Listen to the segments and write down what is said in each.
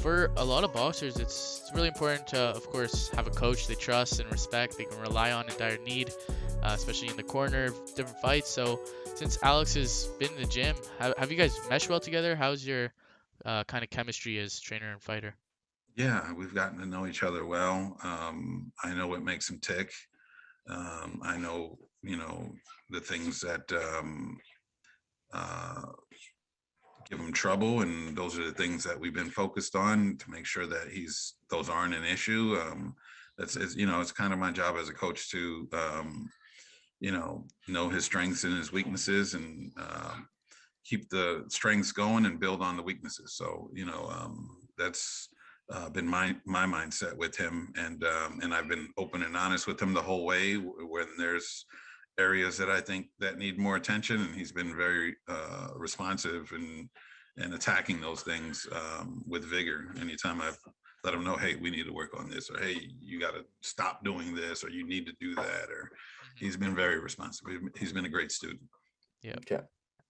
for a lot of boxers, it's really important to, of course, have a coach they trust and respect, they can rely on in dire need, especially in the corner of different fights. So since Alex has been in the gym, have you guys meshed well together? How's your kind of chemistry as trainer and fighter? Yeah, we've gotten to know each other well. I know what makes him tick. I know, the things that uh, give him trouble, and those are the things that we've been focused on to make sure that those aren't an issue. It's kind of my job as a coach to, know his strengths and his weaknesses, and keep the strengths going and build on the weaknesses. So that's been my mindset with him, and I've been open and honest with him the whole way. When there's areas that I think that need more attention, and he's been very responsive and attacking those things with vigor. Anytime I've let him know, hey, we need to work on this, or hey, you got to stop doing this, or you need to do that, or Hmm. he's been very responsive. He's been a great student. Yeah. Okay.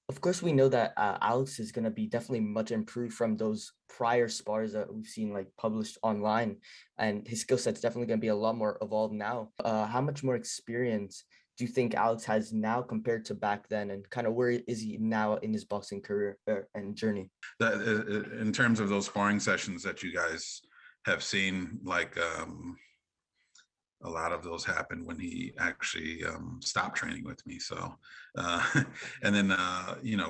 Of course, we know that Alex is going to be definitely much improved from those prior spars that we've seen like published online, and his skill set's definitely going to be a lot more evolved now. How much more experience do you think Alex has now compared to back then, and kind of where is he now in his boxing career and journey? In terms of those sparring sessions that you guys have seen, like a lot of those happened when he actually stopped training with me. So, and then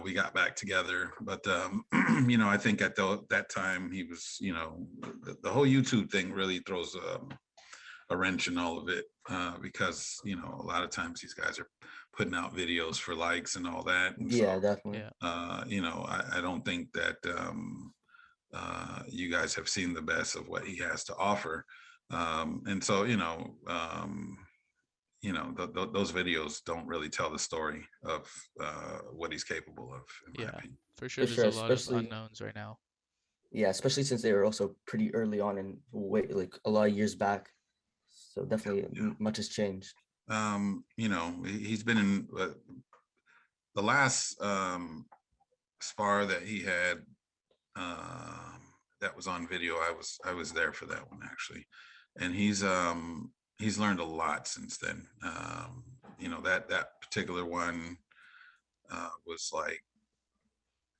we got back together. But I think at that time he was, the whole YouTube thing really throws a wrench in all of it, because a lot of times these guys are putting out videos for likes and all that. And Yeah, so, definitely. I don't think that you guys have seen the best of what he has to offer. And so, those videos don't really tell the story of what he's capable of, in my Yeah, opinion. for sure. For There's sure, a lot of especially unknowns right now. yeah, especially since they were also pretty early on and way like a lot of years back. So definitely Yeah. much has changed. He's been in the last spar that he had, that was on video. I was there for that one, actually, and he's learned a lot since then. That particular one was like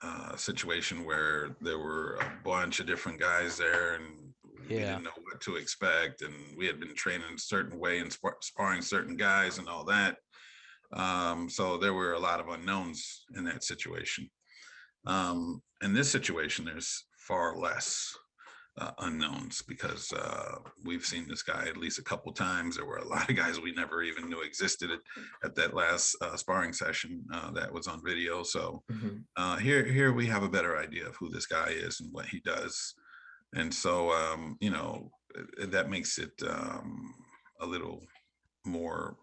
a situation where there were a bunch of different guys there, and we Yeah. didn't know what to expect, and we had been training a certain way and sparring certain guys and all that. So there were a lot of unknowns in that situation. In this situation, there's far less unknowns, because we've seen this guy at least a couple times. There were a lot of guys we never even knew existed at that last sparring session that was on video. So here we have a better idea of who this guy is and what he does. And so, that makes it a little more,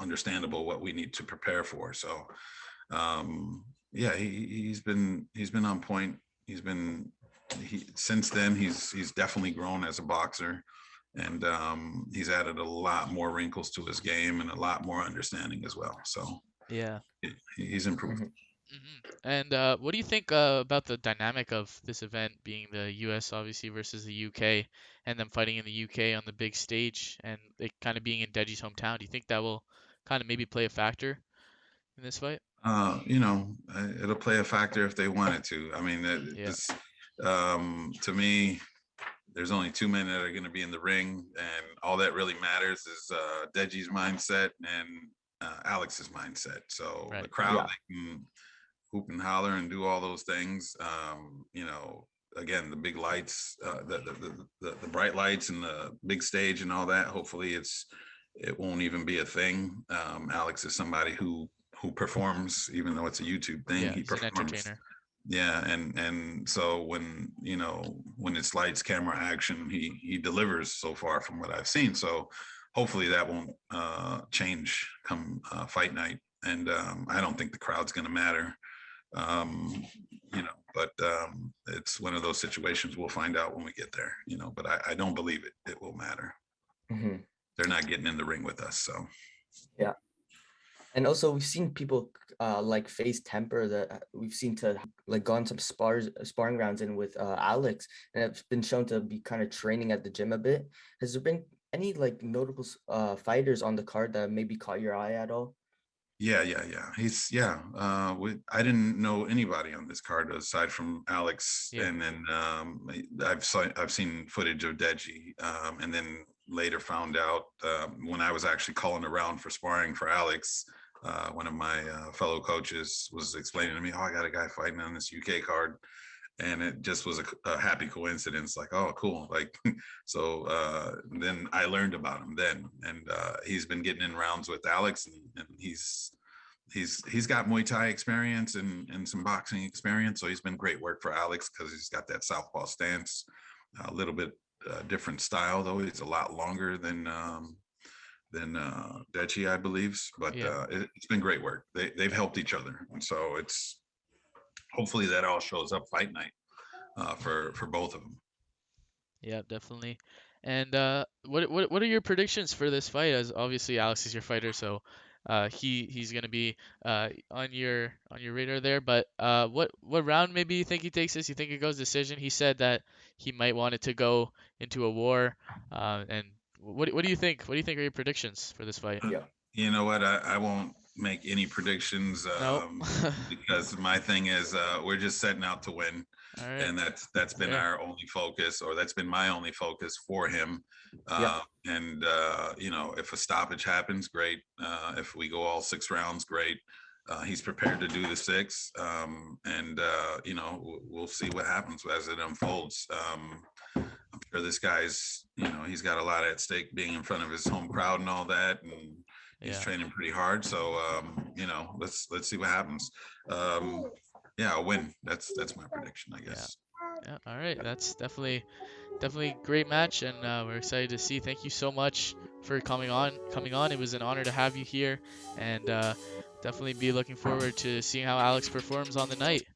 understandable what we need to prepare for. So, yeah, he's been on point. Since then he's definitely grown as a boxer, and he's added a lot more wrinkles to his game and a lot more understanding as well. So Yeah. he's improved. And what do you think about the dynamic of this event being the US obviously versus the UK, and them fighting in the UK on the big stage, and it kind of being in Deji's hometown? Do you think that will kind of maybe play a factor in this fight? It'll play a factor if they wanted to. I mean, Yeah. this to me, there's only two men that are going to be in the ring, and all that really matters is Deji's mindset and Alex's mindset. So the Right. crowd, Yeah. they can hoop and holler and do all those things. Again, the big lights, the bright lights and the big stage and all that. Hopefully, it won't even be a thing. Alex is somebody who performs, even though it's a YouTube thing. Yeah, He he's an performs. entertainer. Yeah, and so when it's lights, camera, action, he delivers so far from what I've seen. So hopefully that won't change come fight night. And I don't think the crowd's going to matter. um, but it's one of those situations we'll find out when we get there, but I don't believe it will matter. Hmm. They're not getting in the ring with us. So Yeah. And also, we've seen people like FaZe Temperrr that we've seen to like gone some sparring rounds in with Alex, and it's been shown to be kind of training at the gym a bit. Has there been any like notable fighters on the card that maybe caught your eye at all? Yeah. I didn't know anybody on this card aside from Alex, Yeah. and then I've seen footage of Deji, and then later found out when I was actually calling around for sparring for Alex. One of my fellow coaches was explaining to me, "Oh, I got a guy fighting on this UK card," and it just was a happy coincidence. Like, oh, cool. Like, so then I learned about him then, and he's been getting in rounds with Alex, and he's got Muay Thai experience and some boxing experience. So he's been great work for Alex because he's got that southpaw stance, a little bit different style though. He's a lot longer than Deji, I believe. But Yeah. it's been great work. They've helped each other, and so it's hopefully that all shows up fight night for both of them. Yeah, definitely. And what are your predictions for this fight? As obviously Alex is your fighter, so he's gonna be on your radar there. But what round maybe you think he takes this? You think it goes decision? He said that he might want it to go into a war. And what do you think? What do you think are your predictions for this fight? Yeah. You know what? I won't make any predictions No. because my thing is we're just setting out to win, All right. and that's been Fair. our only focus, or that's been my only focus for him. Yeah. And you know, if a stoppage happens, great. If we go all 6 rounds, great. He's prepared to do the 6, and you know, we'll see what happens as it unfolds. I'm sure this guy's, you know, he's got a lot at stake being in front of his home crowd and all that, and he's Yeah. training pretty hard. So you know, let's see what happens. Yeah, a win. That's my prediction, I Yeah. guess. Yeah. All right. That's definitely great match, and we're excited to see. Thank you so much for coming on. It was an honor to have you here, and definitely be looking forward to seeing how Alex performs on the night.